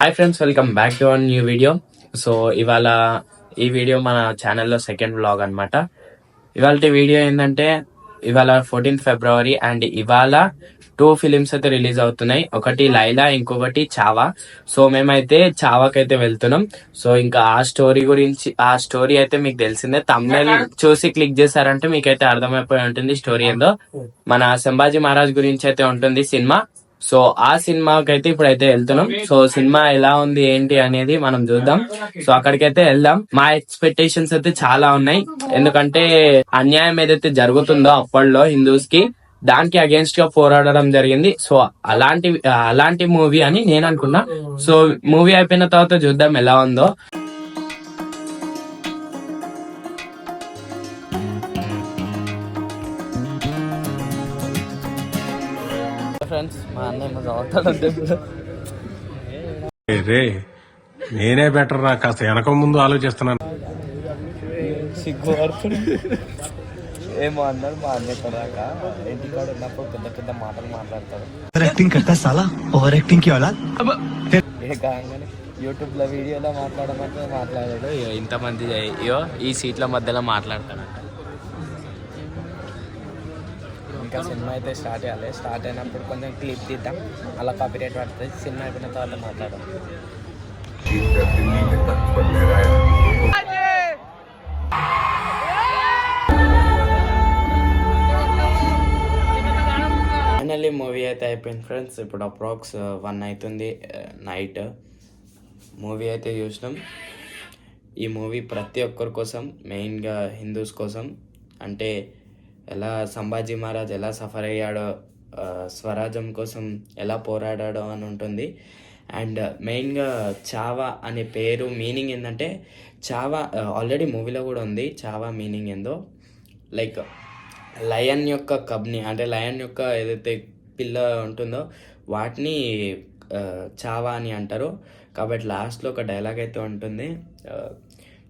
Hi friends, welcome back to our new video. So ఇవాళ ఈ video మన ఛానల్లో సెకండ్ వ్లాగ్ అనమాట. ఇవాళ వీడియో ఏంటంటే, ఇవాళ 14th ఫిబ్రవరి అండ్ ఇవాళ 2 ఫిలిమ్స్ అయితే రిలీజ్ అవుతున్నాయి. ఒకటి లైలా, ఇంకొకటి చావా. సో మేమైతే చావాకైతే వెళ్తున్నాం. సో ఇంకా ఆ స్టోరీ అయితే మీకు తెలిసిందే. తమిళ చూసి క్లిక్ చేశారంటే మీకైతే అర్థమైపోయి ఉంటుంది స్టోరీ ఏందో. మన సంభాజీ మహారాజ్ గురించి అయితే ఉంటుంది సినిమా. సో ఆ సినిమాకి అయితే ఇప్పుడైతే వెళ్తున్నాం. సో సినిమా ఎలా ఉంది ఏంటి అనేది మనం చూద్దాం. సో అక్కడికైతే వెళ్దాం. మా ఎక్స్పెక్టేషన్స్ అయితే చాలా ఉన్నాయి. ఎందుకంటే అన్యాయం ఏదైతే జరుగుతుందో అప్పట్లో హిందూస్ కి, దానికి అగేన్స్ట్ గా పోరాడడం జరిగింది. సో అలాంటి మూవీ అని నేను అనుకున్నా. సో మూవీ అయిపోయిన తర్వాత చూద్దాం ఎలా ఉందో. ఫ్రెండ్స్, మా అన్నయ్య చదువుతాడు. రే నేనే బెటర్ రా, కాస్త వెనక ముందు ఆలోచిస్తున్నాను. సిగ్గు ఏమో అన్నాడు మా అన్నయ్య కొడాక. ఇంటికాడ ఉన్నప్పుడు పెద్ద పెద్ద మాటలు మాట్లాడతాడు. యాక్టింగ్ కర్తా సాలా, ఓవర్ యాక్టింగ్ కి వాలా. ఏ కాగానే యూట్యూబ్ లో వీడియోలో మాట్లాడమంటే మాట్లాడాడు. ఇంతమంది ఈ సీట్ల మధ్యలో మాట్లాడతాడు. ఇంకా సినిమా అయితే స్టార్ట్ చేయాలి. స్టార్ట్ అయినప్పుడు కొంచెం క్లిప్ తీద్దాం, అలా కాపీరైట్ పడుతుంది. సినిమా అయిపోయిన తర్వాత మాట్లాడదాం. ఫైనల్లీ మూవీ అయితే అయిపోయింది ఫ్రెండ్స్. ఇప్పుడు అప్రాక్స్ 1 అవుతుంది నైట్. మూవీ అయితే చూసినాం. ఈ మూవీ ప్రతి ఒక్కరి కోసం, మెయిన్గా హిందూస్ కోసం. అంటే ఎలా సంభాజీ మహారాజ్ ఎలా సఫర్ అయ్యాడో, స్వరాజ్యం కోసం ఎలా పోరాడాడో అని ఉంటుంది. అండ్ మెయిన్గా చావా అనే పేరు మీనింగ్ ఏంటంటే, చావా ఆల్రెడీ మూవీలో కూడా ఉంది. చావా మీనింగ్ ఏందో, లైక్ లయన్ యొక్క కబ్ని, అంటే లయన్ యొక్క ఏదైతే పిల్ల ఉంటుందో వాటిని చావా అని అంటారు. కాబట్టి లాస్ట్లో ఒక డైలాగ్ అయితే ఉంటుంది,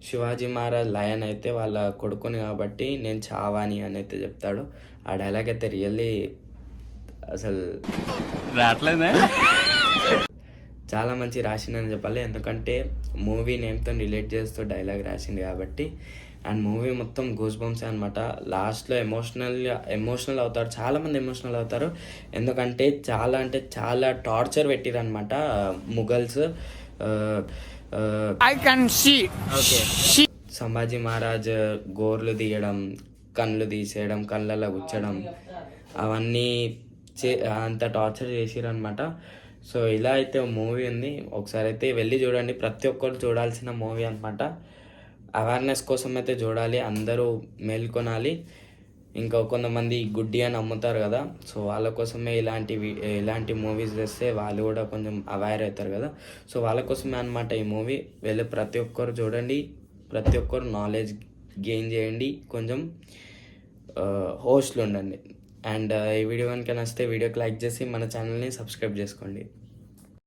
శివాజీ మహారాజ్ లయన్ అయితే వాళ్ళ కొడుకుని కాబట్టి నేను చావాని అని అయితే చెప్తాడు. ఆ డైలాగ్ అయితే రియల్లీ అసలు రావట్లేదే, చాలా మంచి రాసిందని చెప్పాలి. ఎందుకంటే మూవీ నేమ్తో రిలేట్ చేస్తూ డైలాగ్ రాసింది కాబట్టి. అండ్ మూవీ మొత్తం గూస్ బంప్స్ అనమాట. లాస్ట్లో ఎమోషనల్ అవుతారు, చాలామంది ఎమోషనల్ అవుతారు. ఎందుకంటే చాలా టార్చర్ పెట్టిరనమాట ముఘల్స్. సంభాజీ మహారాజ్ గోర్లు తీయడం, కళ్ళు తీసేయడం, కళ్ళలో గుచ్చడం, అవన్నీ అంత టార్చర్ చేసిరనమాట. సో ఇలా అయితే మూవీ ఉంది. ఒకసారి అయితే వెళ్ళి చూడండి. ప్రతి ఒక్కరు చూడాల్సిన మూవీ అనమాట. అవేర్నెస్ కోసం అయితే చూడాలి, అందరూ మేల్కొనాలి. ఇంకా కొంతమంది గుడ్డి అని అమ్ముతారు కదా, సో వాళ్ళ కోసమే ఇలాంటి మూవీస్ చేస్తే వాళ్ళు కూడా కొంచెం అవేర్ అవుతారు కదా. సో వాళ్ళ కోసమే అనమాట ఈ మూవీ. వెళ్ళి ప్రతి ఒక్కరు చూడండి, ప్రతి ఒక్కరు నాలెడ్జ్ గెయిన్ చేయండి, కొంచెం హోస్ట్లు ఉండండి. అండ్ ఈ వీడియో కనుక నచ్చితే వీడియోకి లైక్ చేసి మన ఛానల్ని సబ్స్క్రైబ్ చేసుకోండి.